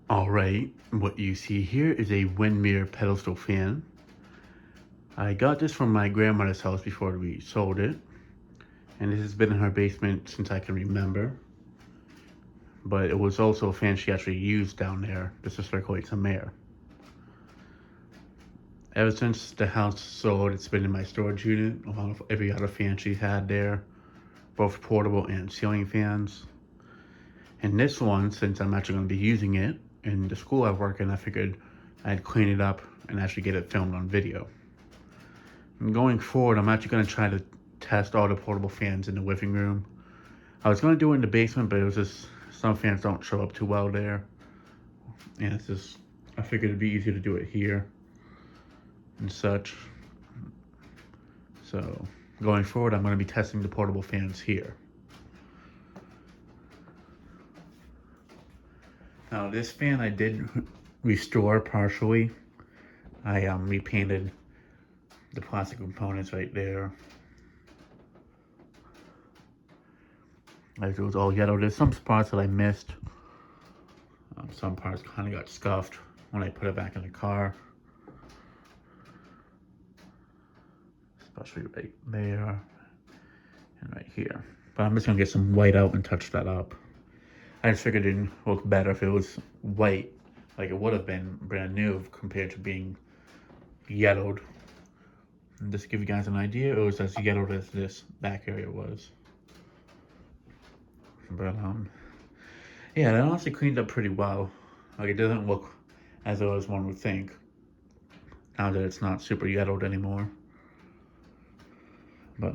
Alright, what you see here is a Windmere Pedestal Fan. I got this from my grandmother's house before we sold it. And this has been in her basement since I can remember. But it was also a fan she actually used down there just to circulate some air. Ever since the house sold, it's been in my storage unit along with every other fan she's had there, both portable and ceiling fans. And this one, since I'm actually going to be using it in the school I work in, I figured I'd clean it up and actually get it filmed on video. And going forward, I'm actually going to try to test all the portable fans in the living room. I was going to do it in the basement, but it was just some fans don't show up too well there. And it's just, I figured it'd be easier to do it here and such. So going forward, I'm going to be testing the portable fans here. Now this fan I did restore partially. I repainted the plastic components right there. Like it was all yellow. There's some parts that I missed. Some parts kind of got scuffed when I put it back in the car. Especially right there and right here. But I'm just gonna get some white out and touch that up. I just figured it'd look better if it was white, like it would have been brand new compared to being yellowed. And just to give you guys an idea, it was as yellowed as this back area was. But yeah, that honestly cleaned up pretty well. Like it doesn't look as though as one would think, now that it's not super yellowed anymore. But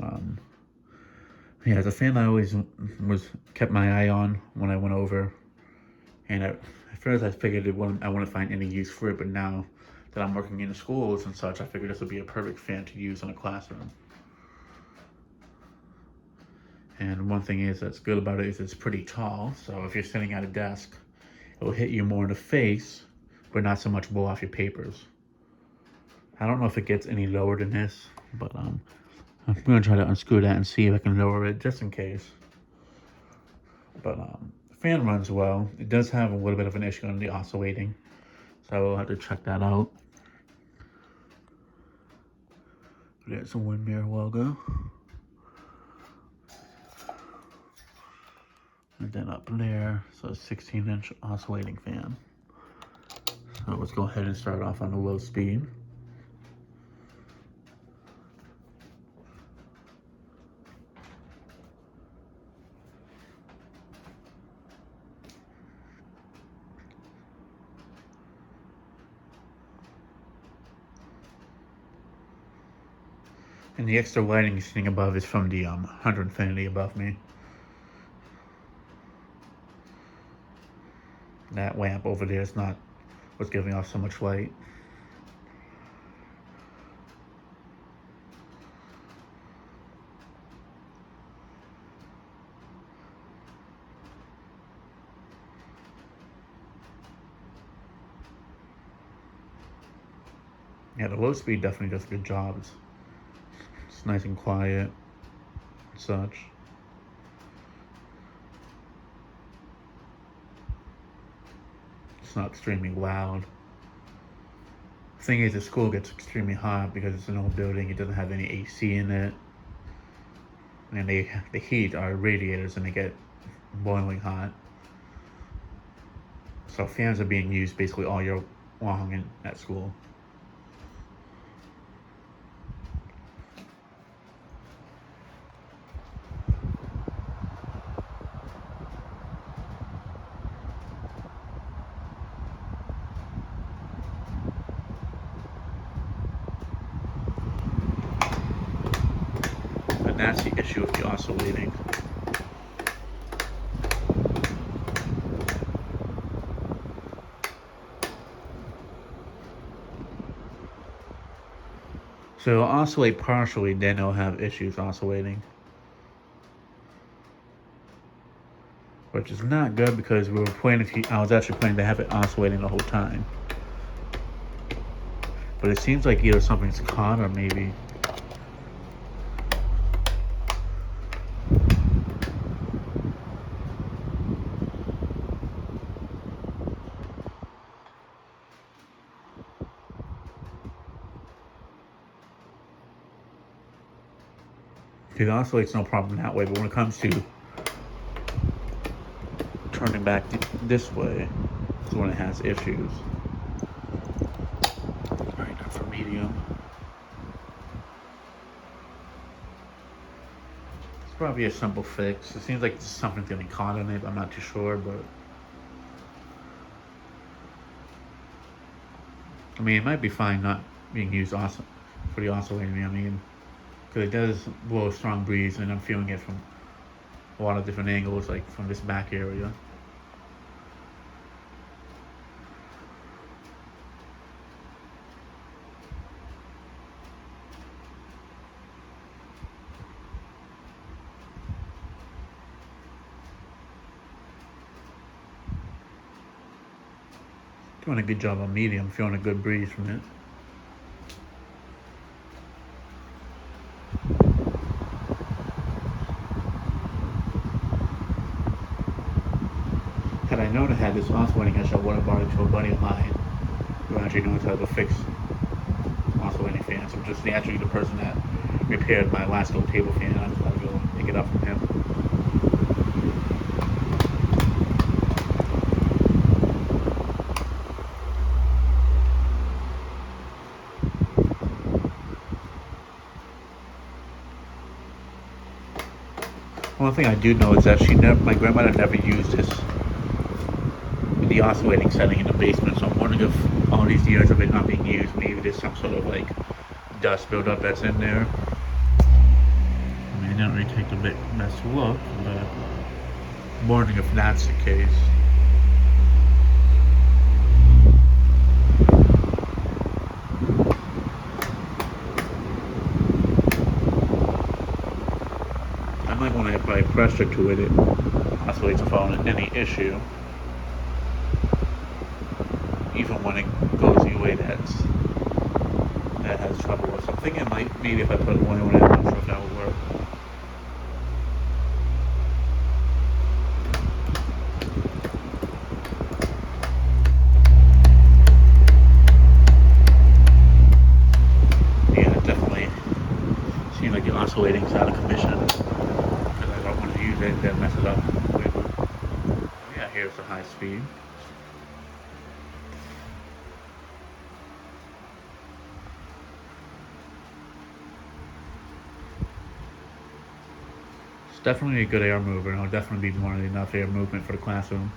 yeah, the fan I always kept my eye on when I went over, and at first I figured I wouldn't find any use for it, but now that I'm working in the schools and such, I figured this would be a perfect fan to use in a classroom. And one thing that's good about it is it's pretty tall, so if you're sitting at a desk, it will hit you more in the face, but not so much blow off your papers. I don't know if it gets any lower than this, but I'm gonna try to unscrew that and see if I can lower it just in case. But the fan runs well. It does have a little bit of an issue on the oscillating, so I will have to check that out. There's a Windmere logo. And then up there, so a 16-inch oscillating fan. So let's go ahead and start off on a low speed. And the extra lighting you're seeing above is from the 100 infinity above me. That lamp over there is not what's giving off so much light. Yeah, the low speed definitely does a good job. It's nice and quiet and such. It's not extremely loud. The thing is, the school gets extremely hot because it's an old building. It doesn't have any AC in it. And the heat are radiators and they get boiling hot. So fans are being used basically all year long at school. But that's the issue with the oscillating. So it'll oscillate partially, then it'll have issues oscillating. Which is not good because I was actually planning to have it oscillating the whole time. But it seems like either something's caught or maybe It oscillates no problem that way, but when it comes to turning back this way, is when it has issues. Alright, now for medium. It's probably a simple fix. It seems like something's getting caught in it, I'm not too sure, but I mean, it might be fine not being used also for the oscillating, I mean, because it does blow a strong breeze, and I'm feeling it from a lot of different angles, like from this back area. Doing a good job on medium, feeling a good breeze from it. Had I known I had this oscillating issue, I would have brought it to a buddy of mine who actually knows how to fix oscillating fans. I'm just actually the person that repaired my last little table fan. I'm just going to go pick it up from him. One thing I do know is that my grandmother never used the oscillating setting in the basement, so I'm wondering if all these years of it not being used, maybe there's some sort of like dust buildup that's in there. I mean, I didn't really take the best look, but I'm wondering if that's the case. I might want to apply pressure to it oscillates without any issue. Even when it goes the way that has trouble with something, it might, maybe if I put oil in it, I'm not sure if that would work. Yeah, it definitely seems like the oscillating's out of commission, because I don't want to use it, that messes up with, yeah, here's the high speed. It's definitely a good air mover, and it'll definitely be more than enough air movement for the classroom.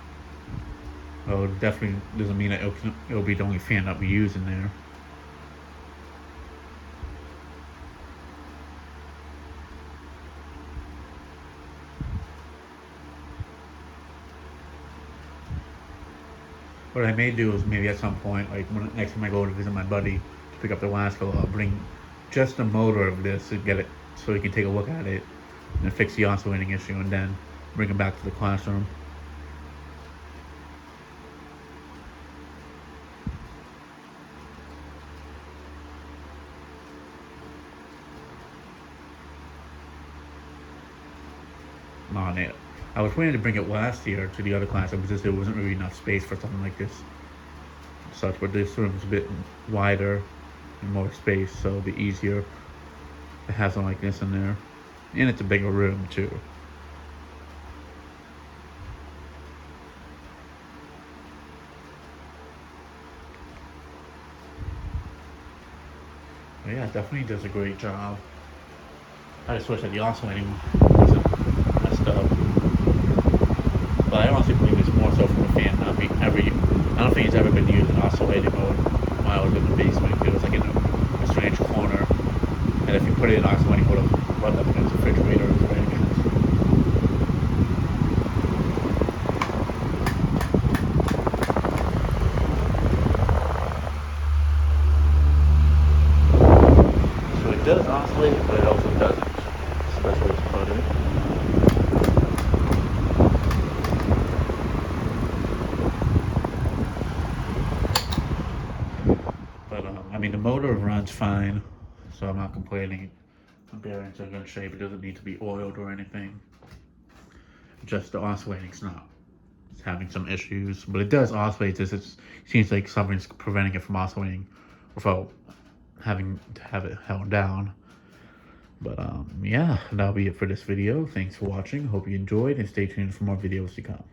Well, it definitely doesn't mean that it'll be the only fan that we use in there. What I may do is maybe at some point, like next time I go to visit my buddy to pick up the Lasco, I'll bring just the motor of this to get it so he can take a look at it and fix the oscillating issue, and then bring it back to the classroom. On it. I was planning to bring it last year to the other class, but just there wasn't really enough space for something like this. Such, but this room's a bit wider and more space, so it'll be easier to have something like this in there. And it's a bigger room too. But yeah, it definitely does a great job. I just wish that the oscillating wasn't messed up. But I honestly believe it's more so from the fan not being I don't think it's ever been used in oscillating mode while I was in the basement. It was like in a strange corner. And if you put it in oscillating, it would have run up against the refrigerator or something. So it does oscillate, but it also doesn't. That's the best way to put it. But I mean, the motor runs fine, so I'm not complaining. The bearings are in good shape. It doesn't need to be oiled or anything. Just the oscillating's not. It's having some issues, but it does oscillate. It seems like something's preventing it from oscillating without having to have it held down. But yeah, that'll be it for this video. Thanks for watching. Hope you enjoyed, and stay tuned for more videos to come.